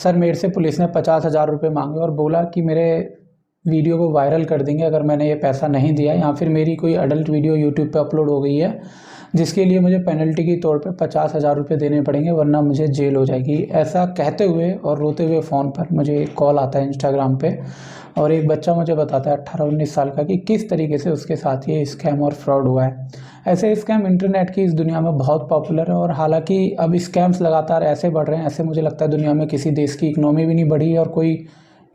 Sir मेरे से police ने 50,000 रुपये मांगे और बोला कि मेरे वीडियो को वायरल कर देंगे अगर मैंने ये पैसा नहीं दिया, या फिर मेरी कोई अडल्ट वीडियो यूट्यूब पे अपलोड हो गई है जिसके लिए मुझे पेनल्टी के तौर पे 50,000 रुपये देने पड़ेंगे वरना मुझे जेल हो जाएगी। ऐसा कहते हुए और रोते हुए फ़ोन पर मुझे एक कॉल आता है इंस्टाग्राम पे, और एक बच्चा मुझे बताता है 18-19 साल का कि किस तरीके से उसके साथ ये स्कैम और फ्रॉड हुआ है। ऐसे स्कैम इंटरनेट की इस दुनिया में बहुत पॉपुलर है, और हालांकि अब स्कैम्स लगातार ऐसे बढ़ रहे हैं, ऐसे मुझे लगता है दुनिया में किसी देश की इकनॉमी भी नहीं बढ़ी और कोई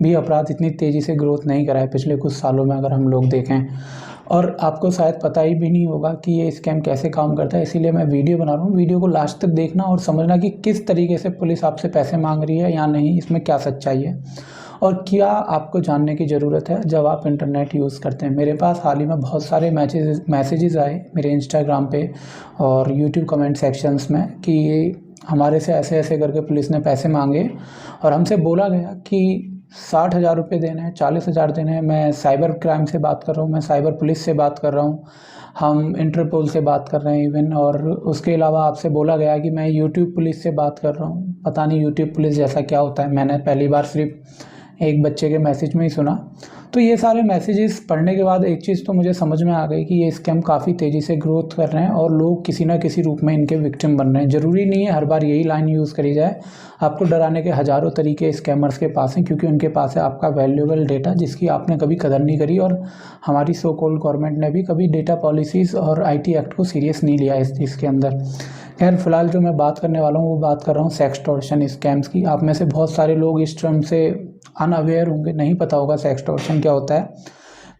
भी अपराध इतनी तेज़ी से ग्रोथ नहीं करा है पिछले कुछ सालों में अगर हम लोग देखें। और आपको शायद पता ही भी नहीं होगा कि ये स्कैम कैसे काम करता है, इसीलिए मैं वीडियो बना रहा हूँ। वीडियो को लास्ट तक देखना और समझना कि किस तरीके से पुलिस आपसे पैसे मांग रही है या नहीं, इसमें क्या सच्चाई है और क्या आपको जानने की ज़रूरत है जब आप इंटरनेट यूज़ करते हैं। मेरे पास हाल ही में बहुत सारे मैसेजेस आए मेरे इंस्टाग्राम पे और यूट्यूब कमेंट सेक्शंस में कि हमारे से ऐसे ऐसे करके पुलिस ने पैसे मांगे और हमसे बोला गया कि 60,000 रुपये देने हैं, 40,000 देने हैं। मैं साइबर क्राइम से बात कर रहा हूँ, मैं साइबर पुलिस से बात कर रहा हूँ, हम इंटरपोल से बात कर रहे हैं इवन, और उसके अलावा आपसे बोला गया कि मैं यूट्यूब पुलिस से बात कर रहा हूँ। पता नहीं यूट्यूब पुलिस जैसा क्या होता है, मैंने पहली बार सिर्फ एक बच्चे के मैसेज में ही सुना। तो ये सारे मैसेजेस पढ़ने के बाद एक चीज़ तो मुझे समझ में आ गई कि ये स्कैम काफ़ी तेज़ी से ग्रोथ कर रहे हैं और लोग किसी ना किसी रूप में इनके विक्टिम बन रहे हैं। ज़रूरी नहीं है हर बार यही लाइन यूज़ करी जाए, आपको डराने के हज़ारों तरीके स्कैमर्स के पास हैं, क्योंकि उनके पास है आपका वैल्यूएबल डेटा जिसकी आपने कभी कदर नहीं करी, और हमारी सो कॉल्ड गवर्नमेंट ने भी कभी डेटा पॉलिसीज़ और IT एक्ट को सीरियस नहीं लिया इस चीज़ के अंदर। खैर फिलहाल जो मैं बात करने वाला हूँ वो बात कर रहा हूँ सेक्सटॉर्शन स्कैम्स की। आप में से बहुत सारे लोग इस टर्म से अनअवेयर होंगे, नहीं पता होगा सेक्सटॉर्शन क्या होता है।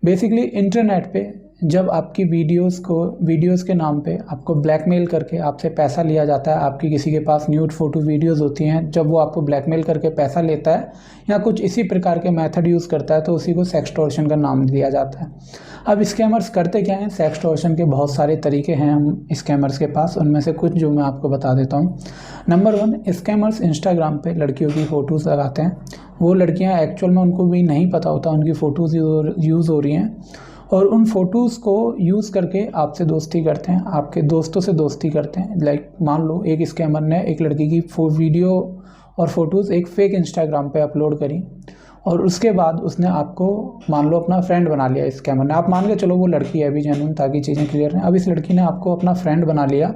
बेसिकली इंटरनेट पे जब आपकी वीडियोस के नाम पे आपको ब्लैकमेल करके आपसे पैसा लिया जाता है, आपकी किसी के पास न्यूड फोटो वीडियोस होती हैं, जब वो आपको ब्लैकमेल करके पैसा लेता है या कुछ इसी प्रकार के मेथड यूज़ करता है तो उसी को सेक्सटॉर्शन का नाम दिया जाता है। अब स्कैमर्स करते क्या हैं, सेक्सटॉर्शन के बहुत सारे तरीके हैं हम स्कैमर्स के पास, उनमें से कुछ जो मैं आपको बता देता हूँ। नंबर 1, स्कैमर्स इंस्टाग्राम पे लड़कियों की फ़ोटोज़ लगाते हैं। वो लड़कियाँ एक्चुअल में उनको भी नहीं पता होता उनकी फ़ोटोज़ यूज़ हो रही हैं, और उन फ़ोटोज़ को यूज़ करके आपसे दोस्ती करते हैं, आपके दोस्तों से दोस्ती करते हैं। लाइक मान लो एक स्कैमर ने एक लड़की की वीडियो और फ़ोटोज़ एक फ़ेक इंस्टाग्राम पे अपलोड करी, और उसके बाद उसने आपको मान लो अपना फ्रेंड बना लिया स्कैमर ने। आप मान के चलो वो लड़की है अभी जेन्युइन, ताकि चीज़ें क्लियर हैं। अब इस लड़की ने आपको अपना फ्रेंड बना लिया,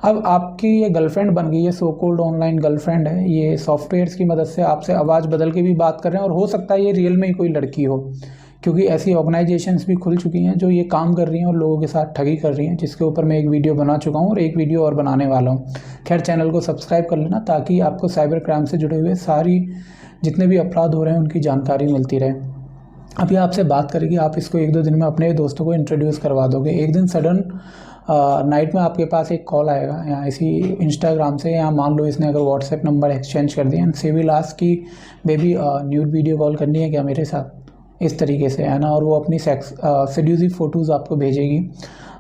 अब आपकी ये गर्लफ्रेंड बन गई है, सो कॉल्ड ऑनलाइन गर्लफ्रेंड है। ये सॉफ्टवेयर्स की मदद से आपसे आवाज़ बदल के भी बात कर रहे हैं, और हो सकता है ये रियल में ही कोई लड़की हो, क्योंकि ऐसी ऑर्गेनाइजेशंस भी खुल चुकी हैं जो ये काम कर रही हैं और लोगों के साथ ठगी कर रही हैं, जिसके ऊपर मैं एक वीडियो बना चुका हूँ और एक वीडियो और बनाने वाला हूँ। खैर चैनल को सब्सक्राइब कर लेना ताकि आपको साइबर क्राइम से जुड़े हुए सारी जितने भी अपराध हो रहे हैं उनकी जानकारी मिलती रहे। अभी आपसे बात करेगी, आप इसको 1-2 दिन में अपने दोस्तों को इंट्रोड्यूस करवा दोगे। एक दिन सडन नाइट में आपके पास एक कॉल आएगा या इसी इंस्टाग्राम से, या मान लो इसने अगर व्हाट्सएप नंबर एक्सचेंज कर दिया एंड से विल आस्क कि बेबी न्यूड वीडियो कॉल करनी है क्या मेरे साथ, इस तरीके से, है ना, और वो अपनी सेड्यूसिव फ़ोटोज़ आपको भेजेगी।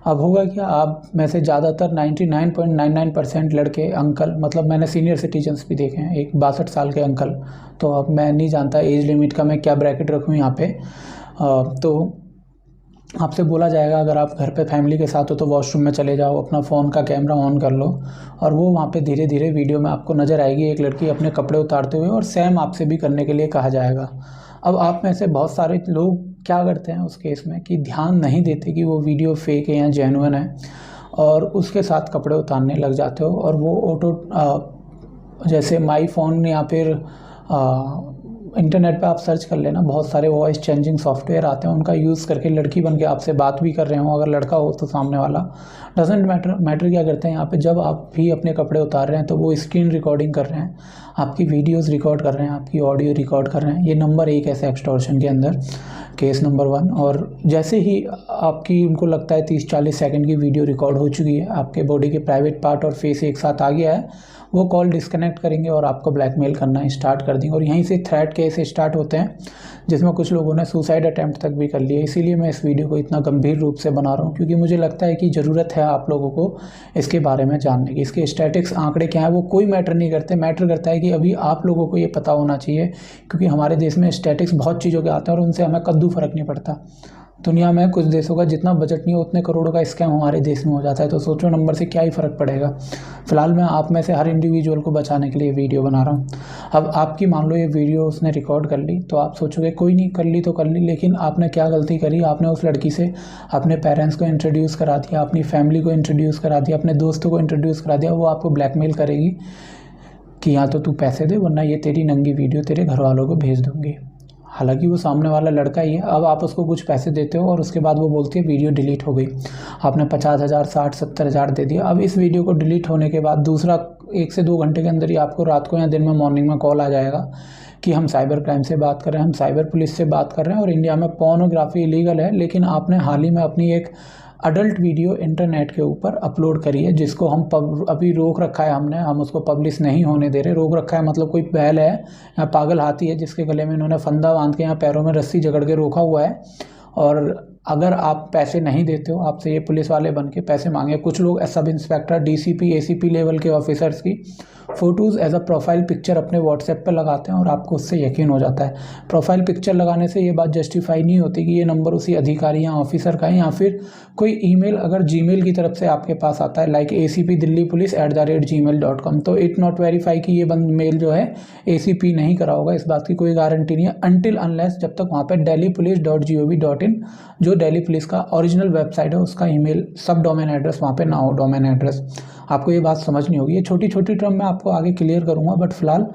अब होगा क्या, आप में से ज़्यादातर 99.99% लड़के अंकल, मतलब मैंने सीनियर सिटीजन्स भी देखे हैं, एक 62 साल के अंकल, तो अब मैं नहीं जानता एज लिमिट का मैं क्या ब्रैकेट रखूँ यहाँ पे, तो आपसे बोला जाएगा अगर आप घर पे फैमिली के साथ हो तो वॉशरूम में चले जाओ, अपना फ़ोन का कैमरा ऑन कर लो, और वो वहाँ पे धीरे धीरे वीडियो में आपको नज़र आएगी एक लड़की अपने कपड़े उतारते हुए, और सेम आपसे भी करने के लिए कहा जाएगा। अब आप में से बहुत सारे लोग क्या करते हैं उस केस में कि ध्यान नहीं देते कि वो वीडियो फेक है या जेन्युइन है, और उसके साथ कपड़े उतारने लग जाते हो, और वो ऑटो जैसे माई फ़ोन या फिर इंटरनेट पे आप सर्च कर लेना, बहुत सारे वॉइस चेंजिंग सॉफ्टवेयर आते हैं, उनका यूज़ करके लड़की बन के आपसे बात भी कर रहे हो। अगर लड़का हो तो सामने वाला डजेंट मैटर क्या करते हैं यहाँ पे, जब आप भी अपने कपड़े उतार रहे हैं तो वो स्क्रीन रिकॉर्डिंग कर रहे हैं, आपकी वीडियोस रिकॉर्ड कर रहे हैं, आपकी ऑडियो रिकॉर्ड कर रहे हैं। ये नंबर 1 है सेक्सटॉर्शन के अंदर, केस नंबर 1। और जैसे ही आपकी उनको लगता है 30-40 सेकंड की वीडियो रिकॉर्ड हो चुकी है, आपके बॉडी के प्राइवेट पार्ट और फेस एक साथ आ गया है, वो कॉल डिस्कनेक्ट करेंगे और आपको ब्लैकमेल करना स्टार्ट कर देंगे। और यहीं से थ्रेट केस स्टार्ट होते हैं, जिसमें कुछ लोगों ने सुसाइड अटैम्प्ट तक भी कर लिया। इसीलिए मैं इस वीडियो को इतना गंभीर रूप से बना रहा हूँ, क्योंकि मुझे लगता है कि ज़रूरत है आप लोगों को इसके बारे में जानने की। इसके स्टैटिक्स आंकड़े क्या है वो कोई मैटर नहीं करते, मैटर करता है कि अभी आप लोगों को ये पता होना चाहिए, क्योंकि हमारे देश में स्टैटिक्स बहुत चीज़ों के आते हैं और उनसे हमें कद्दू फर्क नहीं पड़ता। दुनिया में कुछ देशों का जितना बजट नहीं है उतने करोड़ों का स्कैम हमारे देश में हो जाता है, तो सोचो नंबर से क्या ही फ़र्क पड़ेगा। फ़िलहाल मैं आप में से हर इंडिविजुअल को बचाने के लिए वीडियो बना रहा हूँ। अब आपकी मान लो ये वीडियो उसने रिकॉर्ड कर ली, तो आप सोचोगे कोई नहीं, कर ली तो कर ली, लेकिन आपने क्या गलती करी, आपने उस लड़की से अपने पेरेंट्स को इंट्रोड्यूस करा दिया, अपनी फैमिली को इंट्रोड्यूस करा दिया, अपने दोस्तों को इंट्रोड्यूस करा दिया। वो आपको ब्लैकमेल करेगी कि या तो तू पैसे दे वरना ये तेरी नंगी वीडियो तेरे घर वालों को भेज दूँगी। हालांकि वो सामने वाला लड़का ही है। अब आप उसको कुछ पैसे देते हो और उसके बाद वो बोलती है वीडियो डिलीट हो गई। आपने 50,000, 60, 70,000 दे दिया। अब इस वीडियो को डिलीट होने के बाद दूसरा 1 से 2 घंटे के अंदर ही आपको रात को या दिन में मॉर्निंग में कॉल आ जाएगा कि हम साइबर क्राइम से बात कर रहे हैं, हम साइबर पुलिस से बात कर रहे हैं और इंडिया में पोर्नोग्राफी इलीगल है, लेकिन आपने हाल ही में अपनी एक अडल्ट वीडियो इंटरनेट के ऊपर अपलोड करी है जिसको हम अभी रोक रखा है, हम उसको पब्लिश नहीं होने दे रहे। रोक रखा है मतलब कोई बैल है या पागल हाथी है जिसके गले में इन्होंने फंदा बांध के या पैरों में रस्सी जकड़ के रोका हुआ है, और अगर आप पैसे नहीं देते हो, आपसे ये पुलिस वाले बन के पैसे मांगे। कुछ लोग सब इंस्पेक्टर, डीसीपी, एसीपी लेवल के ऑफिसर्स की photos as a profile picture अपने व्हाट्सएप पे लगाते हैं और आपको उससे यकीन हो जाता है। प्रोफाइल पिक्चर लगाने से ये बात जस्टिफाई नहीं होती कि ये नंबर उसी अधिकारी या ऑफिसर का है, या फिर कोई ईमेल अगर जीमेल की तरफ से आपके पास आता है लाइक acpdelhipolice@gmail.com, तो इट नॉट वेरीफाई कि ये बंद मेल जो है एसीपी नहीं करा होगा। इस बात की कोई गारंटी नहीं है अनटिल अनलेस जब तक वहाँ पे delhipolice.gov.in जो दिल्ली पुलिस का ओरिजिनल वेबसाइट है उसका ईमेल सब डोमेन एड्रेस वहाँ पे ना हो, डोमेन एड्रेस। आपको ये बात समझनी होगी। ये छोटी छोटी टर्म मैं आपको आगे क्लियर करूँगा, बट फिलहाल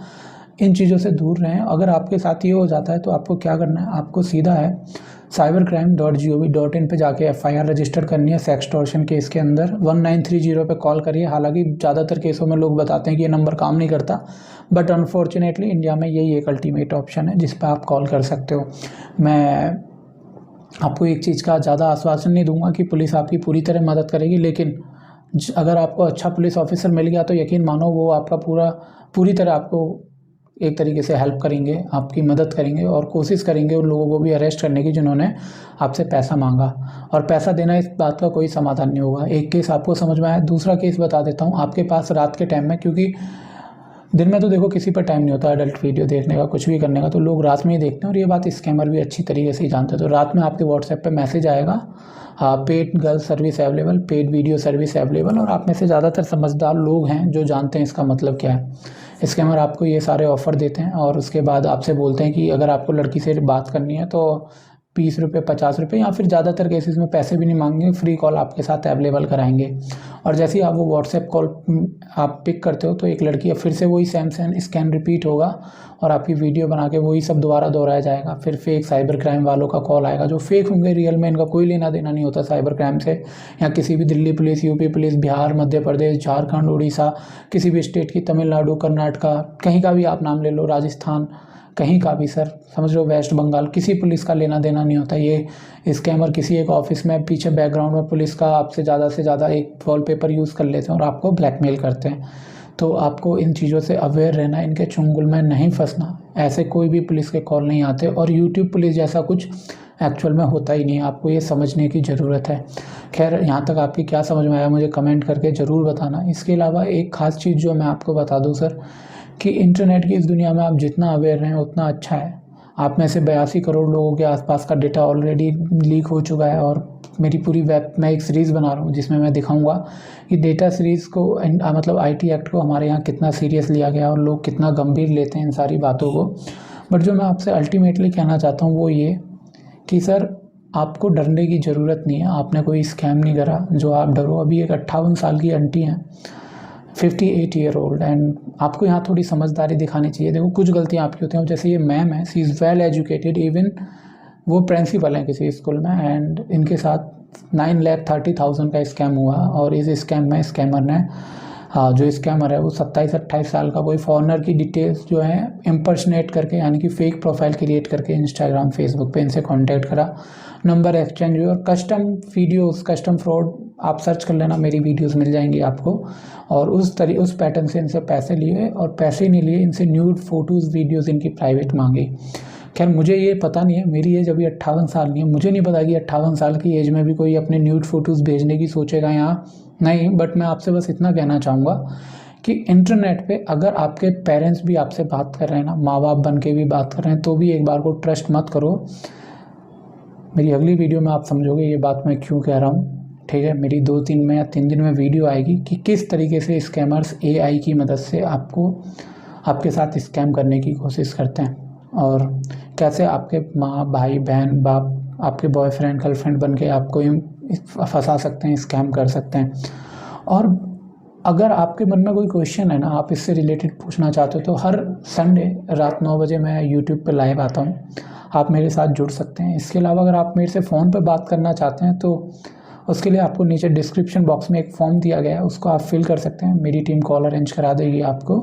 इन चीज़ों से दूर रहें। अगर आपके साथ ये हो जाता है तो आपको क्या करना है, आपको सीधा है cybercrime.gov.in पे जाके FIR रजिस्टर करनी है सेक्सटॉर्शन केस के अंदर। 1930 पे कॉल करिए। हालांकि ज़्यादातर केसों में लोग बताते हैं कि ये नंबर काम नहीं करता, बट अनफॉर्चुनेटली इंडिया में यही एक अल्टीमेट ऑप्शन है जिस पर आप कॉल कर सकते हो। मैं आपको एक चीज़ का ज़्यादा आश्वासन नहीं दूंगा कि पुलिस आपकी पूरी तरह मदद करेगी, लेकिन अगर आपको अच्छा पुलिस ऑफिसर मिल गया तो यकीन मानो वो आपका पूरी तरह आपको एक तरीके से हेल्प करेंगे, आपकी मदद करेंगे और कोशिश करेंगे उन लोगों को भी अरेस्ट करने की जिन्होंने आपसे पैसा मांगा। और पैसा देना इस बात का कोई समाधान नहीं होगा। एक केस आपको समझ में आया। दूसरा केस बता देता हूँ। आपके पास रात के टाइम में, क्योंकि दिन में तो देखो किसी पर टाइम नहीं होता अडल्ट वीडियो देखने का, कुछ भी करने का, तो लोग रात में ही देखते हैं और ये बात स्कैमर भी अच्छी तरीके से ही जानते हैं। तो रात में आपके व्हाट्सएप पे मैसेज आएगा, paid girl service available, paid video service available, और आप में से ज़्यादातर समझदार लोग हैं जो जानते हैं इसका मतलब क्या है। स्कैमर आपको ये सारे ऑफ़र देते हैं और उसके बाद आपसे बोलते हैं कि अगर आपको लड़की से बात करनी है तो 20 रुपये, 50 रुपये, या फिर ज़्यादातर केसेस में पैसे भी नहीं मांगेंगे, फ्री कॉल आपके साथ अवेलेबल कराएंगे। और जैसे ही आप वो व्हाट्सएप कॉल आप पिक करते हो तो एक लड़की फिर से वही सेम स्कैन रिपीट होगा और आपकी वीडियो बना के वही सब दोबारा दोहराया जाएगा। फिर फेक साइबर क्राइम वालों का कॉल आएगा जो फेक होंगे, रियल में इनका कोई लेना देना नहीं होता साइबर क्राइम से, या किसी भी Delhi police, UP police, Bihar, Madhya Pradesh, Jharkhand, Orissa, किसी भी स्टेट की, तमिलनाडु, कर्नाटका, कहीं का भी आप नाम ले लो, राजस्थान, कहीं का भी सर, समझ लो वेस्ट बंगाल, किसी पुलिस का लेना देना नहीं होता। ये स्कैमर किसी एक ऑफिस में पीछे बैकग्राउंड में पुलिस का आपसे ज़्यादा से ज़्यादा एक वॉलपेपर यूज़ कर लेते हैं और आपको ब्लैकमेल करते हैं। तो आपको इन चीज़ों से अवेयर रहना, इनके चुंगल में नहीं फंसना। ऐसे कोई भी पुलिस के कॉल नहीं आते और यूट्यूब पुलिस जैसा कुछ एक्चुअल में होता ही नहीं है। आपको ये समझने की ज़रूरत है। खैर, यहाँ तक आपकी क्या समझ में आया मुझे कमेंट करके ज़रूर बताना। इसके अलावा एक ख़ास चीज़ जो मैं आपको बता दूँ सर, कि इंटरनेट की इस दुनिया में आप जितना अवेयर रहें उतना अच्छा है। आप में से 82 करोड़ लोगों के आसपास का डेटा ऑलरेडी लीक हो चुका है और मेरी पूरी मैं एक सीरीज़ बना रहा हूँ जिसमें मैं दिखाऊंगा कि डेटा सीरीज़ को मतलब आईटी एक्ट को हमारे यहाँ कितना सीरियस लिया गया और लोग कितना गंभीर लेते हैं इन सारी बातों को। बट जो मैं आपसे अल्टीमेटली कहना चाहता हूँ वो ये कि सर, आपको डरने की ज़रूरत नहीं है। आपने कोई स्कैम नहीं करा जो आप डरो। अभी एक 58 साल की आंटी हैं, 58 ईयर ओल्ड, एंड आपको यहाँ थोड़ी समझदारी दिखानी चाहिए। देखो, कुछ गलतियाँ आपकी होती हैं। जैसे ये मैम है, she is well educated, even वो प्रिंसिपल हैं किसी स्कूल में, एंड इनके साथ 9,30,000 का स्कैम हुआ। और इस स्कैम में स्कैमर ने जो स्कैमर है वो 27-28 साल का कोई फॉरेनर की डिटेल्स जो है इम्पर्सनेट करके, यानी कि फेक प्रोफाइल क्रिएट करके इंस्टाग्राम, फेसबुक पे इनसे कांटेक्ट करा, नंबर एक्सचेंज हुई और कस्टम वीडियोस, कस्टम फ्रॉड आप सर्च कर लेना, मेरी वीडियोस मिल जाएंगी आपको। और उस पैटर्न से इनसे पैसे लिए, और पैसे नहीं लिए, इनसे न्यूड फोटोज़, वीडियोज़ इनकी प्राइवेट मांगी। खैर, मुझे ये पता नहीं है, मेरी एज अभी 58 साल नहीं है, मुझे नहीं पता कि 58 साल की एज में भी कोई अपने न्यूड फ़ोटोज़ भेजने की सोचेगा यहाँ, नहीं। बट मैं आपसे बस इतना कहना चाहूँगा कि इंटरनेट पे अगर आपके पेरेंट्स भी आपसे बात कर रहे हैं ना, माँ बाप बन के भी बात कर रहे हैं, तो भी एक बार को ट्रस्ट मत करो। मेरी अगली वीडियो में आप समझोगे ये बात मैं क्यों कह रहा हूँ। ठीक है, मेरी 2-3 में या 3 दिन में वीडियो आएगी कि किस तरीके से स्कैमर्स एआई की मदद से आपको आपके साथ स्कैम करने की कोशिश करते हैं, और कैसे आपके माँ, भाई, बहन, बाप, आपके बॉयफ्रेंड, गर्लफ्रेंड बन के आपको फंसा सकते हैं, स्कैम कर सकते हैं। और अगर आपके मन में कोई क्वेश्चन है ना, आप इससे रिलेटेड पूछना चाहते हो, तो हर संडे रात 9 बजे मैं यूट्यूब पे लाइव आता हूँ, आप मेरे साथ जुड़ सकते हैं। इसके अलावा अगर आप मेरे से फ़ोन पे बात करना चाहते हैं तो उसके लिए आपको नीचे डिस्क्रिप्शन बॉक्स में एक फॉर्म दिया गया है, उसको आप फिल कर सकते हैं, मेरी टीम कॉल अरेंज करा देगी आपको।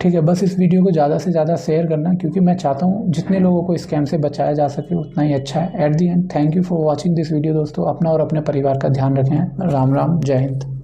ठीक है, बस इस वीडियो को ज़्यादा से ज़्यादा शेयर करना, क्योंकि मैं चाहता हूँ जितने लोगों को स्कैम से बचाया जा सके उतना ही अच्छा है। At the and, thank you for watching this video दोस्तों। अपना और अपने परिवार का ध्यान रखें। राम राम, जय हिंद।